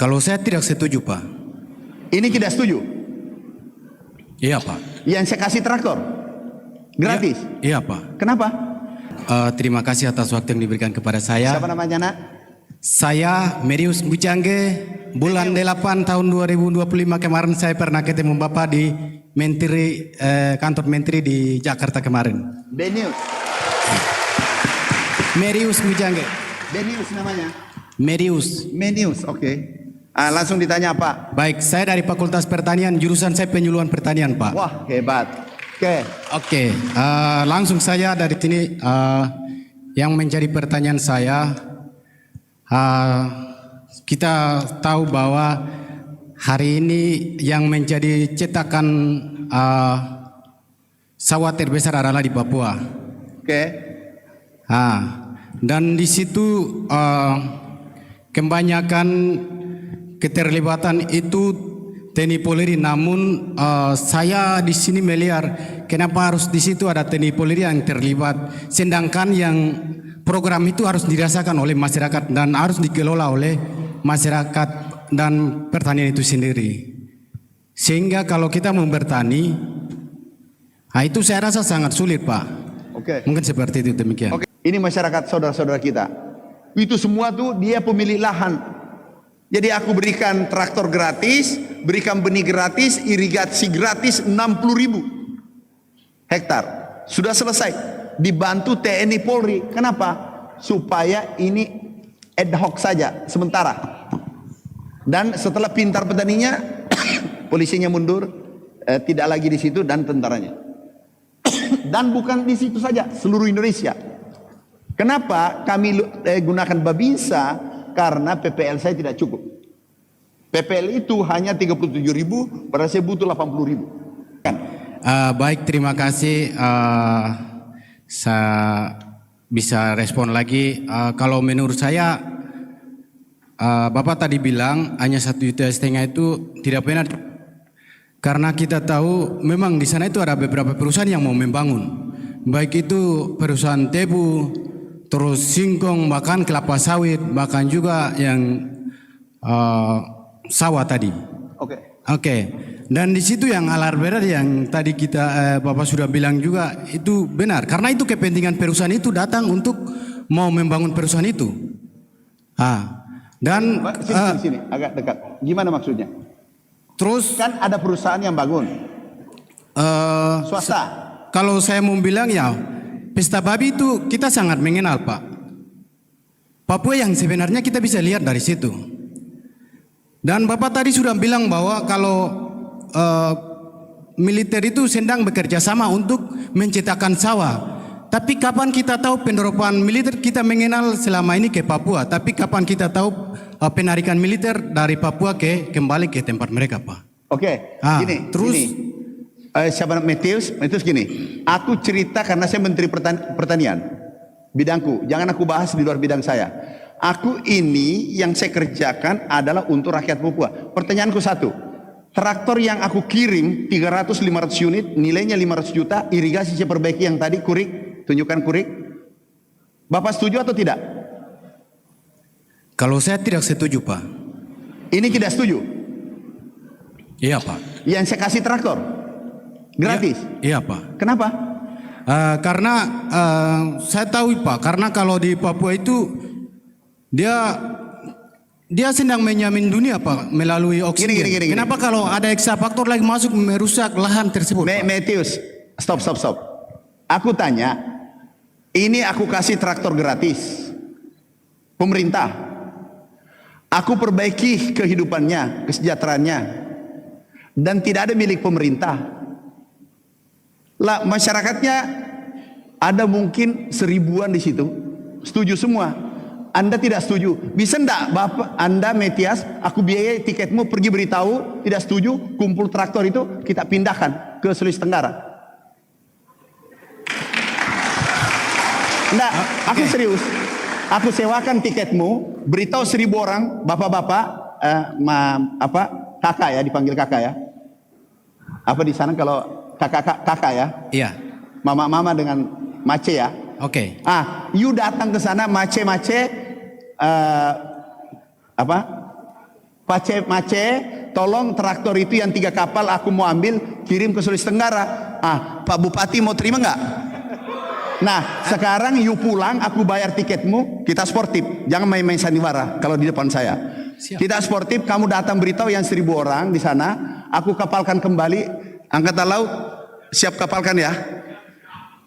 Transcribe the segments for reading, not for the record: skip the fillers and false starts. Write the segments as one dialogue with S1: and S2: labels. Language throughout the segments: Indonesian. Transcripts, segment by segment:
S1: Kalau saya tidak setuju, Pak.
S2: Ini tidak setuju.
S1: Iya, Pak.
S2: Yang saya kasih traktor gratis.
S1: Iya, Pak.
S2: Kenapa?
S1: Terima kasih atas waktu yang diberikan kepada saya.
S2: Siapa namanya, Nak?
S1: Saya Merius Bujangge. Bulan 8 tahun 2025 kemarin saya pernah ketemu Bapak di Menteri, kantor Menteri di Jakarta kemarin.
S2: Benius.
S1: Merius Bujangge.
S2: Benius namanya.
S1: Merius.
S2: Menius, oke. Langsung ditanya apa?
S1: Baik, saya dari Fakultas Pertanian, jurusan saya penyuluhan pertanian, Pak.
S2: Wah, hebat.
S1: Oke, langsung saja dari sini yang menjadi pertanyaan saya, kita tahu bahwa hari ini yang menjadi cetakan sawah terbesar adalah di Papua.
S2: Oke.
S1: Dan di situ kebanyakan keterlibatan itu TNI Polri, namun saya di sini melihat kenapa harus di situ ada TNI Polri yang terlibat, sedangkan yang program itu harus dirasakan oleh masyarakat dan harus dikelola oleh masyarakat dan pertanian itu sendiri. Sehingga kalau kita mau bertani, itu saya rasa sangat sulit, Pak.
S2: Oke.
S1: Mungkin seperti itu, demikian.
S2: Oke. Ini masyarakat saudara-saudara kita. Itu semua tuh dia pemilik lahan. Jadi aku berikan traktor gratis, berikan benih gratis, irigasi gratis 60.000 hektar. Sudah selesai. Dibantu TNI Polri. Kenapa? Supaya ini ad hoc saja, sementara. Dan setelah pintar petaninya, polisinya mundur, tidak lagi di situ dan tentaranya. Dan bukan di situ saja, seluruh Indonesia. Kenapa kami gunakan Babinsa? Karena PPL saya tidak cukup. PPL itu hanya 37.000, padahal saya butuh 80.000.
S1: Baik, terima kasih. Saya bisa respon lagi. Kalau menurut saya, Bapak tadi bilang hanya 1,5 juta itu tidak benar. Karena kita tahu memang di sana itu ada beberapa perusahaan yang mau membangun. Baik itu perusahaan tebu, terus singkong, bahkan kelapa sawit, bahkan juga yang sawah tadi. Oke. Dan di situ yang alar berat yang tadi kita Bapak sudah bilang juga itu benar. Karena itu kepentingan perusahaan itu datang untuk mau membangun perusahaan itu. Dan
S2: sini, agak dekat. Gimana maksudnya?
S1: Terus
S2: kan ada perusahaan yang bangun. Swasta.
S1: Kalau saya mau bilang ya, pesta babi itu kita sangat mengenal, Pak. Papua yang sebenarnya kita bisa lihat dari situ. Dan Bapak tadi sudah bilang bahwa kalau militer itu sedang bekerja sama untuk menciptakan sawah. Tapi kapan kita tahu penerapan militer kita mengenal selama ini ke Papua? Tapi kapan kita tahu penarikan militer dari Papua kembali ke tempat mereka, Pak? Oke.
S2: Gini, terus siapa Metius gini. Aku cerita karena saya Menteri Pertanian, bidangku. Jangan aku bahas di luar bidang saya. Aku ini yang saya kerjakan adalah untuk rakyat Papua. Pertanyaanku satu, traktor yang aku kirim 300-500 unit, nilainya 500 juta, irigasi saya perbaiki yang tadi, kurik, tunjukkan kurik. Bapak setuju atau tidak?
S1: Kalau saya tidak setuju, Pak.
S2: Ini tidak setuju?
S1: Iya, Pak.
S2: Yang saya kasih traktor gratis?
S1: Iya, Pak.
S2: Kenapa?
S1: Karena saya tahu, Pak, karena kalau di Papua itu dia sedang menyamin dunia, Pak, melalui oksigen. Gini. Kenapa kalau ada eksafaktor lagi masuk merusak lahan tersebut?
S2: Metius, stop. Aku tanya, ini aku kasih traktor gratis, pemerintah. Aku perbaiki kehidupannya, kesejahteraannya, dan tidak ada milik pemerintah. Lah, masyarakatnya ada mungkin 1000-an di situ, setuju semua. Anda tidak setuju, bisa enggak Bapak, Anda Metias, aku biayai tiketmu pergi beritahu, tidak setuju, kumpul traktor itu kita pindahkan ke Sulawesi Tenggara. Enggak, aku serius. Aku sewakan tiketmu, beritahu 1000 orang, bapak-bapak, kakak ya, dipanggil kakak ya. Apa di sana kalau kakak ya?
S1: Iya.
S2: Mama dengan mace ya.
S1: Oke.
S2: You datang ke sana mace Pace Mace, tolong traktor itu yang 3 kapal aku mau ambil, kirim ke Sulawesi Tenggara. Pak Bupati mau terima nggak? Nah, sekarang you pulang, aku bayar tiketmu, kita sportif. Jangan main-main sandiwara kalau di depan saya.
S1: Siap.
S2: Kita sportif, kamu datang beritahu yang 1000 orang di sana, aku kapalkan kembali. Angkatan Laut, siap kapalkan ya.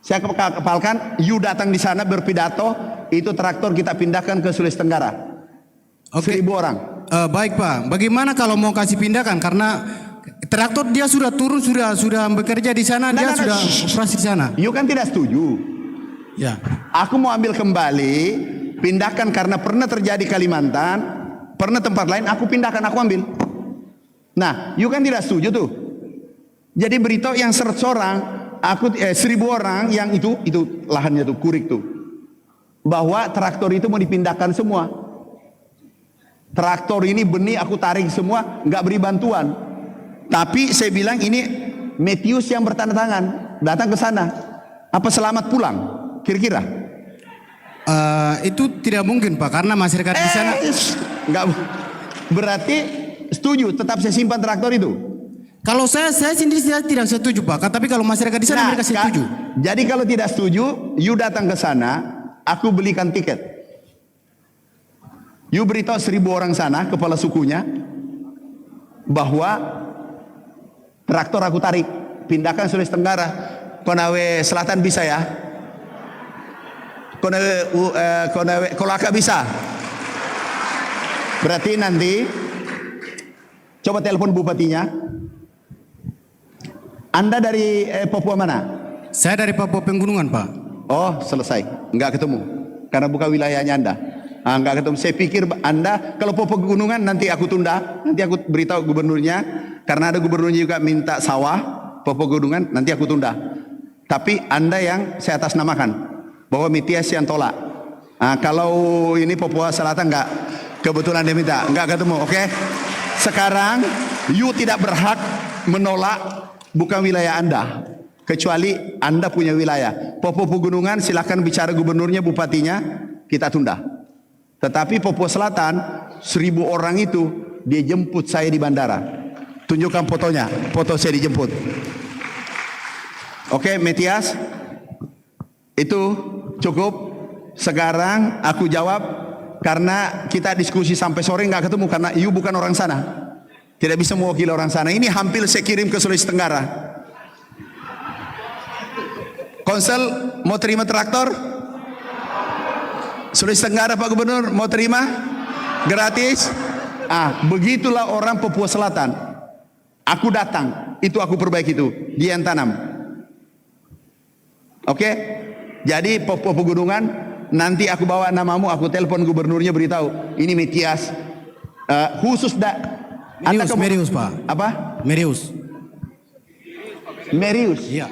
S2: Saya kapalkan, you datang di sana berpidato, itu traktor kita pindahkan ke Sulawesi Tenggara.
S1: Oke.
S2: 1000 orang.
S1: Baik Pak, bagaimana kalau mau kasih pindahkan karena traktor dia sudah turun, sudah bekerja di sana, dia sudah operasi di sana.
S2: You kan tidak setuju.
S1: Ya.
S2: Aku mau ambil kembali, pindahkan karena pernah terjadi Kalimantan, pernah tempat lain, aku pindahkan, aku ambil. Nah, you kan tidak setuju tuh. Jadi beritahu yang 100 orang, 1000 orang yang itu lahannya tuh kurik tuh, bahwa traktor itu mau dipindahkan semua. Traktor ini benih aku tarik semua, nggak beri bantuan. Tapi saya bilang ini Metius yang bertanda tangan, datang ke sana. Apa selamat pulang? Kira-kira?
S1: Itu tidak mungkin Pak, karena masyarakat di sana.
S2: Nggak. Berarti setuju, tetap saya simpan traktor itu.
S1: Kalau saya sendiri saya tidak setuju Pak, tapi kalau masyarakat di sana mereka setuju.
S2: Jadi kalau tidak setuju, you datang ke sana, aku belikan tiket. You beritahu 1000 orang sana, kepala sukunya, bahwa traktor aku tarik, pindahkan Sulawesi Tenggara. Konawe Selatan bisa ya? Konawe Kolaka bisa? Berarti nanti coba telepon bupatinya. Anda dari Papua mana?
S1: Saya dari Papua Pegunungan Pak.
S2: Oh, selesai, nggak ketemu karena bukan wilayahnya Anda. Nggak ketemu. Saya pikir Anda kalau Papua Pegunungan nanti aku tunda, nanti aku beritahu gubernurnya, karena ada gubernurnya juga minta sawah Papua Pegunungan, nanti aku tunda. Tapi Anda yang saya atasnamakan bahwa Mitias yang tolak. Kalau ini Papua Selatan nggak, kebetulan dia minta, nggak ketemu. Oke? Sekarang you tidak berhak menolak, bukan wilayah Anda, kecuali Anda punya wilayah. Papua Pegunungan silakan bicara gubernurnya, bupatinya, kita tunda. Tetapi Papua Selatan 1000 orang itu dia jemput saya di bandara. Tunjukkan fotonya, foto saya dijemput. Oke, Metias, itu cukup. Sekarang aku jawab, karena kita diskusi sampai sore nggak ketemu karena you bukan orang sana, tidak bisa mewakili orang sana. Ini hampir saya kirim ke Sulawesi Tenggara. Konsel mau terima traktor? Sulawesi Tenggara Pak Gubernur mau terima? Gratis? Begitulah orang Papua Selatan. Aku datang, itu aku perbaiki itu, dia yang tanam. Oke? Jadi Papua Pegunungan, nanti aku bawa namamu, aku telepon gubernurnya beritahu, ini Metias. Khusus
S1: Merius Pak.
S2: Apa?
S1: Merius.
S2: Iya.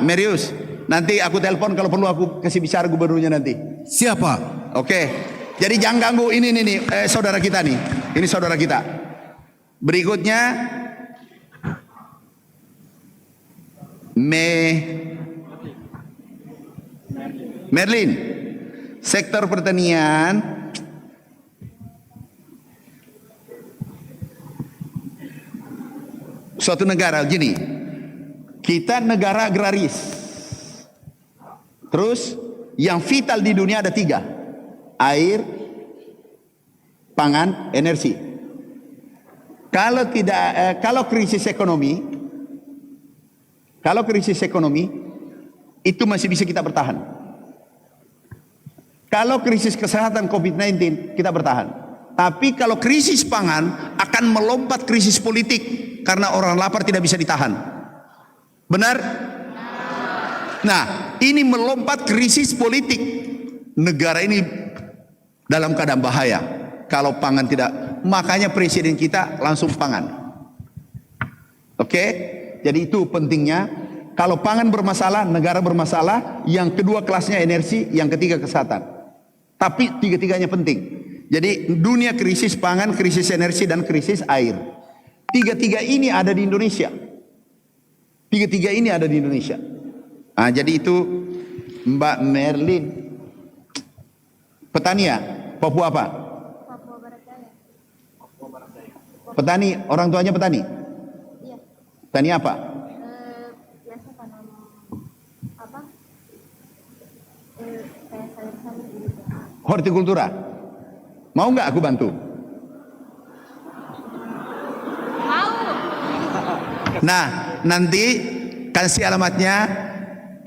S2: Merius. Nanti aku telepon kalau perlu, aku kasih bicara gubernurnya nanti.
S1: Siapa?
S2: Oke. Jadi jangan ganggu ini saudara kita nih. Ini saudara kita. Berikutnya Merlin. Sektor pertanian. Suatu negara gini. Kita negara agraris. Terus yang vital di dunia ada 3. Air, pangan, energi. Kalau krisis ekonomi itu masih bisa kita bertahan. Kalau krisis kesehatan COVID-19 kita bertahan. Tapi kalau krisis pangan akan melompat krisis politik karena orang lapar tidak bisa ditahan. Benar? Nah, ini melompat krisis politik. Negara ini dalam keadaan bahaya kalau pangan tidak. Makanya presiden kita langsung pangan. Oke? Jadi itu pentingnya. Kalau pangan bermasalah, negara bermasalah. Yang kedua kelasnya energi, yang ketiga kesehatan. Tapi tiga-tiganya penting. Jadi dunia krisis pangan, krisis energi, dan krisis air. Tiga-tiga ini ada di Indonesia. Tiga-tiga ini ada di Indonesia. Jadi itu Mbak Merlin. Petani ya? Papua apa? Petani, orang tuanya petani?
S3: Iya.
S2: Petani apa?
S3: Biasa tanam apa? Kayak sayur-sayur gitu.
S2: Hortikultura. Mau nggak aku bantu?
S3: Mau.
S2: Nah, nanti kasih alamatnya,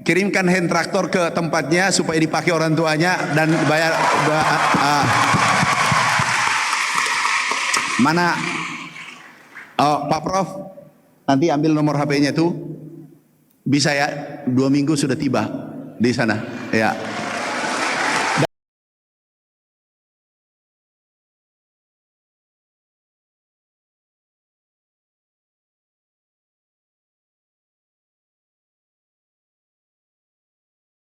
S2: kirimkan hand traktor ke tempatnya supaya dipakai orang tuanya dan bayar. Mana? Oh, Pak Prof, nanti ambil nomor HP-nya tuh. Bisa ya, 2 minggu sudah tiba di sana. Ya.